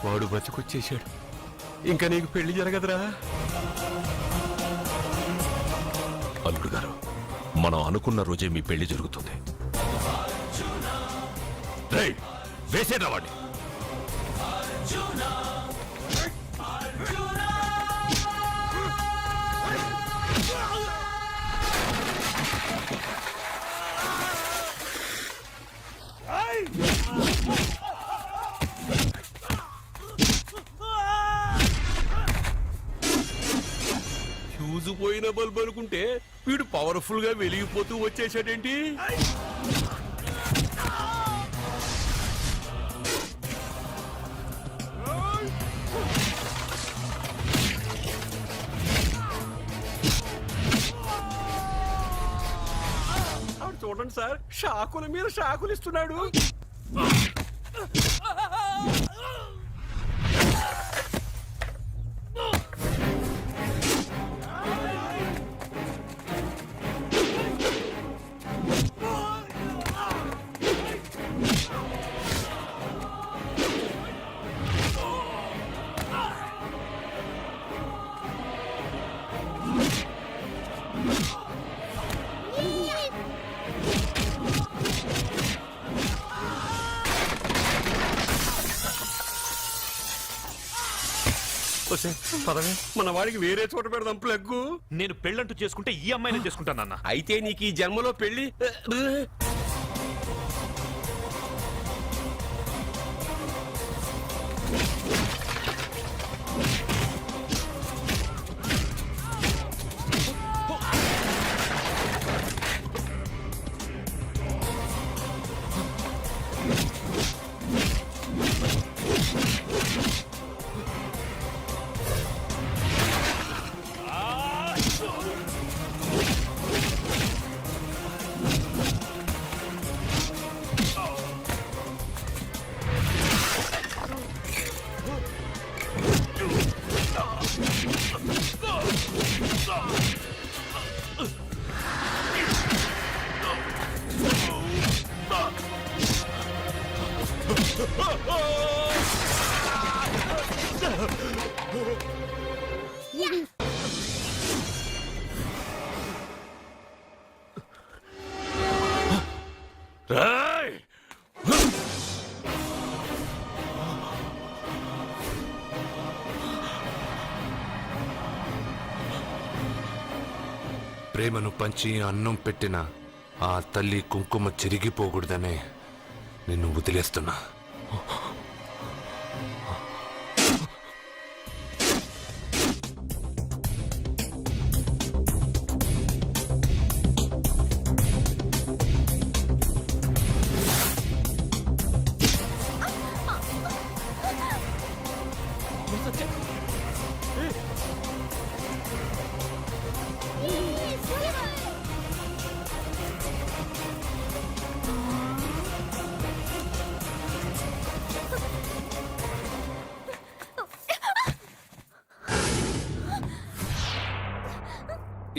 వాడు బతికొచ్చేశాడు. ఇంకా నీకు పెళ్లి జరగదురా. అల్లుడు గారు, మనం అనుకున్న రోజే మీ పెళ్లి జరుగుతుంది. రేయ్, వేసేద్రా వాడిని. ఫ్యూజు పోయిన బల్బు అనుకుంటే వీడు పవర్ఫుల్ గా వెలిగిపోతూ వచ్చేసాడేంటి? చూడండి సార్, షాకుల మీద షాకులు ఇస్తున్నాడు. పదవే, మన వాడికి వేరే చోట పెడదాం ప్లగ్గు. నేను పెళ్ళంటూ చేసుకుంటే ఈ అమ్మాయిని చేసుకుంటానన్న. అయితే నీకు ఈ జన్మలో పెళ్లి. రేయ్! ప్రేమను పంచి అన్నం పెట్టిన ఆ తల్లి కుంకుమ చెరిగిపోకూడదనే నిన్ను వదిలేస్తున్నా.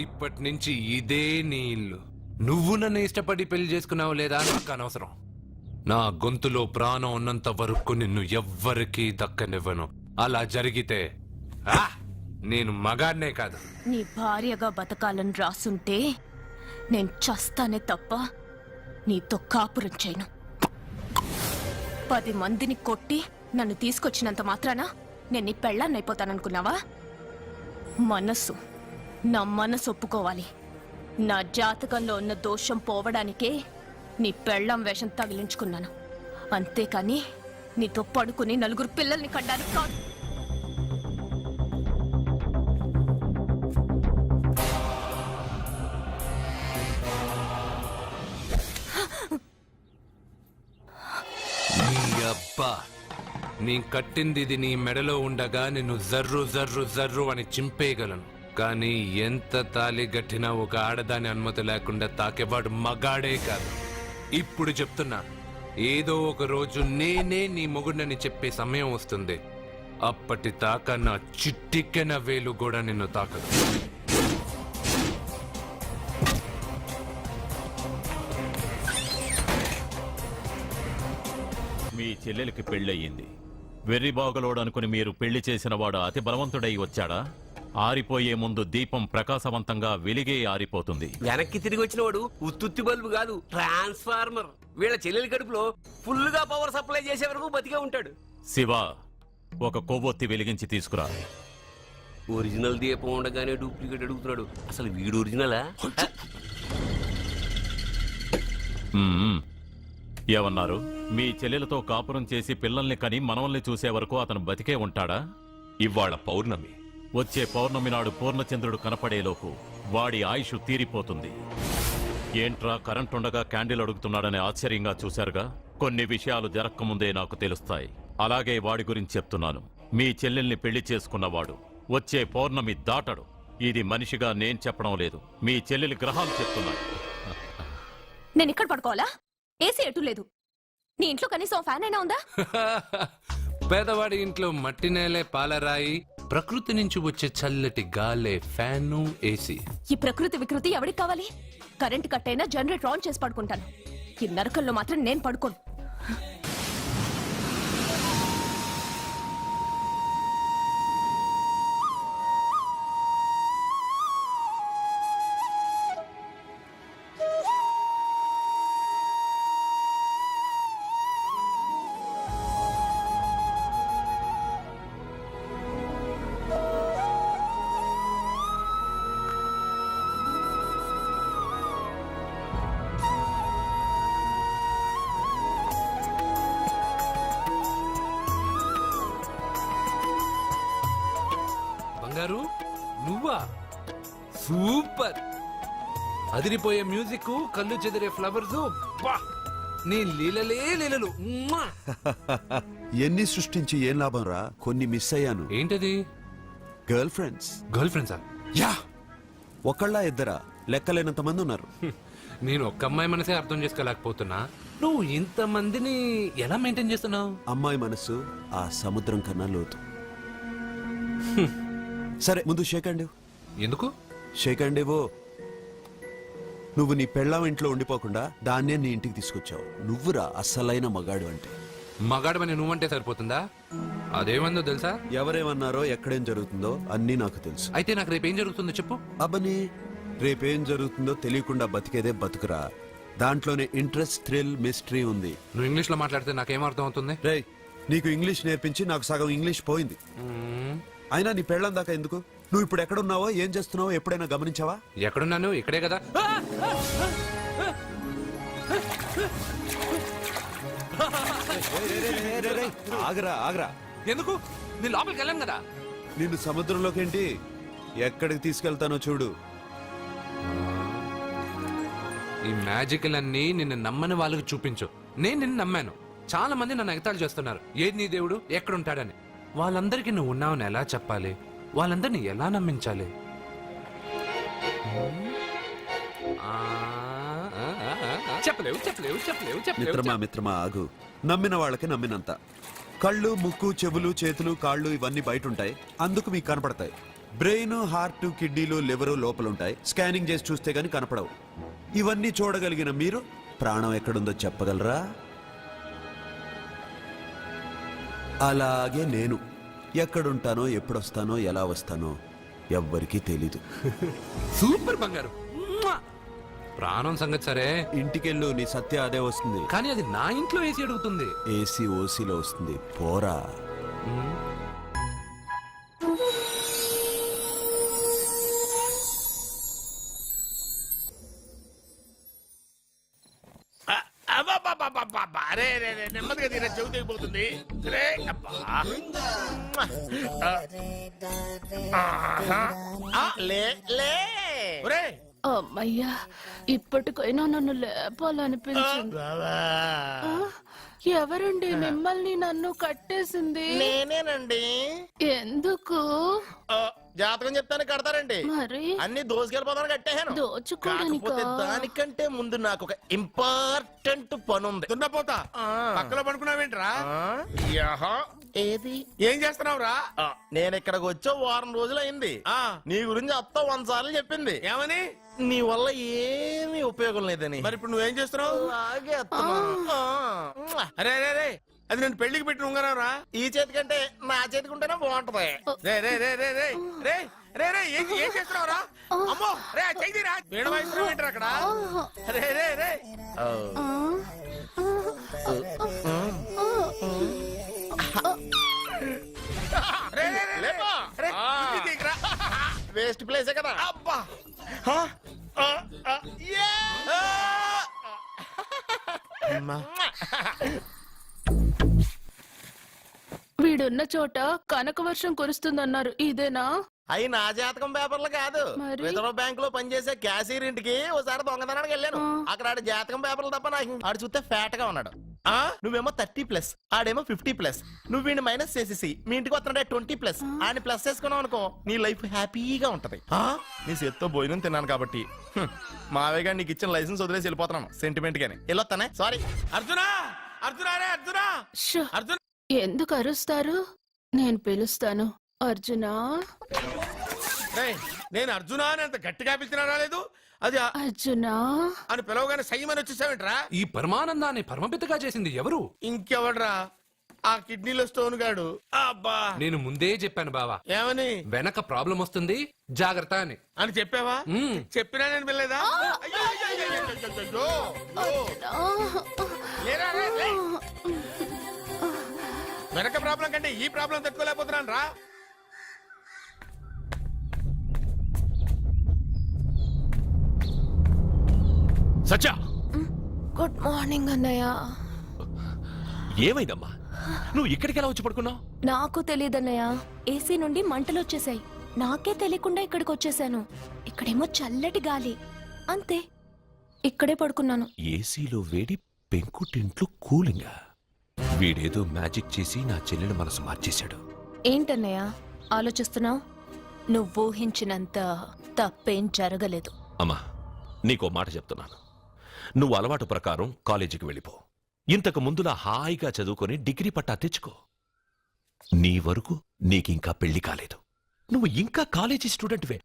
ఇప్పటి నుంచి ఇదే నీ ఇల్లు. నువ్వు నన్ను ఇష్టపడి పెళ్లి చేసుకున్నావు లేదా నాకు అనవసరం. నా గొంతులో ప్రాణం ఉన్నంత వరకు నిన్ను ఎవ్వరికీ దక్కనివ్వను. అలా జరిగితే నేను మగాడినే కాదు. నీ భార్యగా బతకాలని రాసుంటే నేను చస్తానే తప్ప నీతో కాపురం చేయను. 10 మందిని కొట్టి నన్ను తీసుకొచ్చినంత మాత్రాన నేను నీ పెళ్ళాన్నైపోతాననుకున్నావా? నా మనసు ఒప్పుకోవాలి. నా జాతకంలో ఉన్న దోషం పోవడానికే నీ పెళ్ళాం వేషం తగిలించుకున్నాను. అంతేకాని నీతో పడుకుని 4 పిల్లల్ని కడ్డానికి కాదు. తప్ప నీ కట్టింది ఇది నీ మెడలో ఉండగా నిన్ను జర్రు జర్రు జర్రు అని చింపేయగలను. కానీ ఎంత తాలి గట్టినా ఒక ఆడదాని అనుమతి లేకుండా తాకేవాడు మగాడే కాదు. ఇప్పుడు చెప్తున్నా, ఏదో ఒక రోజు నేనే నీ మొగుడని చెప్పే సమయం వస్తుంది. అప్పటి తాక నా చిట్టికెన వేలు కూడా నిన్ను తాకదు. మీ చెల్లెలికి పెళ్ళయింది. వెర్రి బాగలోడు అనుకుని మీరు పెళ్లి చేసిన వాడు అతి బలవంతుడై వచ్చాడా? ఆరిపోయే ముందు దీపం ప్రకాశవంతంగా వెలిగే ఆరిపోతుంది. వెనక్కి తిరిగి వచ్చిన వాడు ఉత్తుత్తి బల్బు కాదు, ట్రాన్స్ఫార్మర్. వీళ్ళ చెల్లెలి కడుపులో ఫుల్ గా పవర్ సప్లై చేసే వరకు బతికే ఉంటాడు. శివ, ఒక కొవ్వొత్తి వెలిగించి తీసుకురా. ఒరిజినల్ దీపం ఉండగానే డూప్లికేట్ అడుగుతున్నాడు. అసలు వీడు ఒరిజినలా? మ్మ్. ఏమన్నారు? మీ చెల్లెలతో కాపురం చేసి పిల్లల్ని కని మనవల్ని చూసే వరకు అతను బతికే ఉంటాడా? ఇవాళ పౌర్ణమి. వచ్చే పౌర్ణమి నాడు పూర్ణచంద్రుడు కనపడేలోపు వాడి ఆయుష్ తీరిపోతుంది. ఏంట్రా కరెంట్ ఉండగా క్యాండిల్ అడుగుతున్నాడని ఆశ్చర్యంగా చూశారుగా? కొన్ని విషయాలు జరక్కముందే నాకు తెలుస్తాయి. అలాగే వాడి గురించి చెప్తున్నాను. మీ చెల్లెల్ని పెళ్లి చేసుకున్నవాడు వచ్చే పౌర్ణమి దాటడు. ఇది మనిషిగా నేను చెప్పడం లేదు, మీ చెల్లెలి గ్రహాలు చెప్తున్నాయి. నేను ఇక్కడ పడుకోవాలా? ఏసీ ఎటు లేదు. నీ ఇంట్లో కనీసం ఫ్యాన్ అయినా ఉందా? పేదవాడి ఇంట్లో మట్టి నేలే పాలరాయి, ప్రకృతి నుంచి వచ్చే చల్లటి గాలే ఫ్యాను, ఏసీ. ఈ ప్రకృతి వికృతి ఎవరికి కావాలి? కరెంట్ కట్ అయినా జనరేటర్ ఆన్ చేసి పడుకుంటాను. ఈ నరకల్లో మాత్రం నేను పడుకోను. బంగారు, నువ్వా? సూపర్! అదిరిపోయే మ్యూజిక్, కళ్ళు చెదిరే ఫ్లవర్స్, నీ లీలలే లీలలు. మ్వా! ఎన్ని సృష్టించి ఏం లాభం రా? కొన్ని మిస్ అయ్యాను. ఏంటది? Girl friends. గర్ల్ ఫ్రెండ్సా? యా, ఒకళ్ళ ఇద్దరా? లెక్కలేనంత మంది ఉన్నారు. నేను ఒక్క అమ్మాయి మనసే అర్థం చేసుకోలేకపోతున్నా. నువ్వు ఇంతమందిని ఎలా మెయింటైన్ చేస్తున్నావు? అమ్మాయి మనసు ఆ సముద్రం కన్నా లోతు. సరే, ముందు షేక్ హ్యాండ్ ఇవ్వు. ఎందుకు? షేక్ హ్యాండ్ ఇవ్వు. నువ్వు నీ పెళ్ళాం ఇంట్లో ఉండిపోకుండా దాన్నే నీ ఇంటికి తీసుకొచ్చావు. నువ్వురా అస్సలైన మగాడు అంటే. మగాడమని నువ్వంటే సరిపోతుందా? అదేమందో తెలుసా? ఎవరేమన్నారో, ఎక్కడేం జరుగుతుందో అన్నీ నాకు తెలుసు. అయితే నాకు రేపు ఏం జరుగుతుందో చెప్పు. అబ్బని, రేపేం జరుగుతుందో తెలియకుండా బతికేదే బతుకురా. దాంట్లోనే ఇంట్రెస్ట్, థ్రిల్, మిస్టరీ ఉంది. నువ్వు ఇంగ్లీష్ లో మాట్లాడితే నాకేం అర్థం అవుతుంది? రేయ్, నీకు ఇంగ్లీష్ నేర్పించి నాకు సగం ఇంగ్లీష్ పోయింది. అయినా నీ పెళ్ళం దాకా ఎందుకు? నువ్వు ఇప్పుడు ఎక్కడున్నావో, ఏం చేస్తున్నావో ఎప్పుడైనా గమనించావా? ఎక్కడున్నాను? ఇక్కడే కదా. ఆగరా ఆగరా. ఎందుకు? నేను లోపలికి వెళ్ళాను కదా. నిన్ను సముద్రంలోకేంటి, ఎక్కడికి తీసుకెళ్తానో చూడు. ఈ మ్యాజిక్లన్నీ నిన్ను నమ్మని వాళ్ళకి చూపించు. నేను నిన్ను నమ్మాను. చాలా మంది నన్ను ఎగతాళి చేస్తున్నారు. ఏది నీ దేవుడు, ఎక్కడుంటాడని. వాళ్ళందరికీ నువ్వు ఉన్నావని ఎలా చెప్పాలి? వాళ్ళందరినీ ఎలా నమ్మించాలి? చెప్పలేవు చెప్పలేవు చెప్పలేవు మిత్రమా మిత్రమా ఆగు. నమ్మిన వాళ్ళకి నమ్మినంత. కళ్ళు, ముక్కు, చెవులు, చేతులు, కాళ్ళు ఇవన్నీ బయట ఉంటాయి, అందుకు మీకు కనపడతాయి. బ్రెయిన్, హార్ట్, కిడ్నీలు, లివరు లోపలుంటాయి. స్కానింగ్ చేసి చూస్తే గానీ కనపడవు. ఇవన్నీ చూడగలిగిన మీరు ప్రాణం ఎక్కడుందో చెప్పగలరా? అలాగే నేను ఎక్కడుంటానో, ఎప్పుడొస్తానో, ఎలా వస్తానో ఎవ్వరికీ తెలీదు. సూపర్ బంగారు. ప్రాణం సంగతి సరే, ఇంటికెళ్ళు, నీ సత్య అదే వస్తుంది. కానీ అది నా ఇంట్లో ఏసీ అడుగుతుంది. ఏసీ ఓసీలో వస్తుంది, పోరా. నెమ్మదిగా తీరా, చెవి తెగిపోతుంది. అమ్మయ్యా, ఇప్పటికైనా నన్ను లేపాలనిపించింది. ఎవరండి మిమ్మల్ని నన్ను కట్టేసింది? నేనేనండి. ఎందుకు? జాతకం చెప్తాను కడతారండి. మరి అన్ని దోసుకెళ్ళిపోతాను కట్టేహాను. కాకపోతే దానికంటే ముందు నాకు ఒక ఇంపార్టెంట్ పని ఉంది. దున్నపోతా పక్కలో పడుకున్నావేంట్రా? ఏది ఏం చేస్తున్నావురా? నేను ఇక్కడికి వచ్చే వారం రోజులు అయింది. నీ గురించి అత్త 100 సార్లు చెప్పింది. ఏమని? నీ వల్ల ఏమీ ఉపయోగం లేదని. మరి ఇప్పుడు నువ్వేం చేస్తున్నావు? అలాగే అత్తమా. అరే అరే అరే, అది నేను పెళ్లికి పెట్టిన ఉంగరం రా. ఈ చేతి కంటే నా చేతికి ఉంటేనే బాగుంటది. రే రే రే రే రే రే రే రే ఏం చేస్తున్నావురా? అమ్మో రే చెయ్యిరా. వేణు వాయిస్తున్నావు ఏంట్రా అక్కడ? రే రే రే వేస్ట్ ప్లేసే కదా. అబ్బా వీడున్న చోట కనక వర్షం కురుస్తుందన్నారు, ఇదేనా? అయి నా జాతకం పేపర్లు కాదు. మరి? రిజర్వ్ బ్యాంక్ లో పనిచేసే క్యాషియర్ ఇంటికి ఒకసారి దొంగతనానికి వెళ్ళాను. అక్కడ ఆడి జాతకం పేపర్లు తప్ప నాకు ఆడు చూస్తే ఫ్యాట్ గా ఉన్నాడు. నువ్వేమో 30+, ఆడేమో 50+. నువ్వు వీడిని మైనస్ చేసేసి మీ ఇంటికి వస్తున్నాడే 20+. ఆయన ప్లస్ చేసుకున్నావు అనుకో, నీ లైఫ్ హ్యాపీగా ఉంటది. నీ చేత్తో భోజనం తిన్నాను కాబట్టి మావేగా నీకు ఇచ్చిన లైసెన్స్ వదిలేసి వెళ్ళిపోతున్నాను సెంటిమెంట్ గానే. వెళ్ళొస్తానే. సారీ. అర్జునా అర్జునా రే అర్జునా షో! అర్జున ఎందుకు అరుస్తారు? నేను పిలుస్తాను. అర్జునా, నేను అర్జునా అని అంత గట్టిగా పిలిచినా రాలేదు. అది అర్జునా అని పిలవగానే సైమని వచ్చేసావేంట్రా? ఈ పరమానందాన్ని పరమపితగా చేసింది ఎవరు? ఇంకెవడ్రా? ఆ కిడ్నీలో స్టోన్ గాడు. అబ్బా, నేను ముందే చెప్పాను బావా, ఏమని? వెనక ప్రాబ్లం వస్తుంది, జాగ్రత్త అని. అని చెప్పావా? మ్మ్. చెప్పినా నేను వెళ్ళలేదా? అయ్యో, అయ్యో, అయ్యో, అయ్యో, అయ్యో, అయ్యో. లేరా, రే, లే. వెనక ప్రాబ్లం కంటే ఈ ప్రాబ్లం తట్టుకోలేకపోతున్నాను రా. సత్య, గుడ్ మార్నింగ్ అన్నయ్య. ఏమైందమ్మా? నువ్వు ఇక్కడికి ఎలా వచ్చి పడుకున్నావు? నాకు తెలియదన్నయ్య, ఏసీ నుండి మంటలు వచ్చేసాయి. నాకే తెలియకుండా ఇక్కడికి వచ్చేసాను. ఇక్కడేమో చల్లటి గాలి, అంతే. ఇక్కడే పడుకున్నాను. ఏసీలో వేడి, పెంకుటింట్లో కూలింగా. వీడేదో మ్యాజిక్ చేసి నా చెల్లెలు మనసు మార్చేశాడు. ఏంటన్నయ్య ఆలోచిస్తున్నావు? నువ్వు ఊహించినంత తప్పేం జరగలేదు. అమ్మా, నీకో మాట చెప్తున్నాను. నువ్వు అలవాటు ప్రకారం కాలేజీకి వెళ్ళిపో. ఇంతకు ముందులా హాయిగా చదువుకొని డిగ్రీ పట్టా తెచ్చుకో. నీ వరకు నీకింకా పెళ్లి కాలేదు. నువ్వు ఇంకా కాలేజీ స్టూడెంట్వే.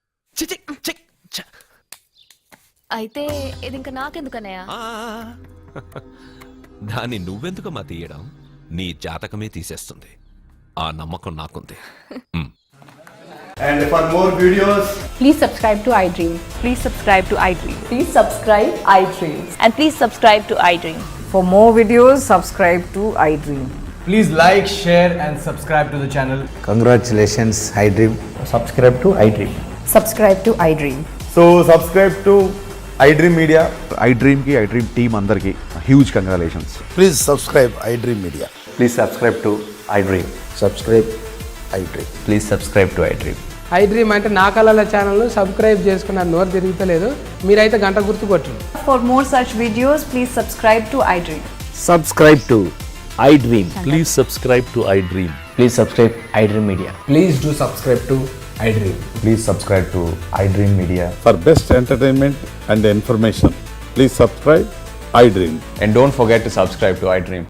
అయితే ఇది ఇంకా నాకెందుకన్నయ్య? దాన్ని నువ్వెందుకమ్మా తీయడం? నీ జాతకమే తీసేస్తుంది. ఆ నమ్మకం నాకుంది. And for more videos, Please subscribe to iDream. Please subscribe to iDream. Please subscribe iDream. And please subscribe to iDream. For more videos, subscribe to iDream. please like, share and subscribe to the channel. Congratulations iDream. Subscribe to iDream. Subscribe to iDream. So subscribe to iDream Media. iDream ki iDream team andarki huge congratulations. Please subscribe iDream media. Please subscribe to iDream. Subscribe iDream. Please subscribe to iDream. iDream అంటే నా కళల channel subscribe చేసుకున్న నోరు తిరుగుతలేదు. మీరైతే గంట గుర్తు కొట్టండి. For more such videos, please subscribe to iDream. Subscribe to iDream. Please subscribe to iDream. Please subscribe iDream Media. Please do subscribe to iDream. Please subscribe to iDream Media. For best entertainment and information, please subscribe iDream. And don't forget to subscribe to iDream.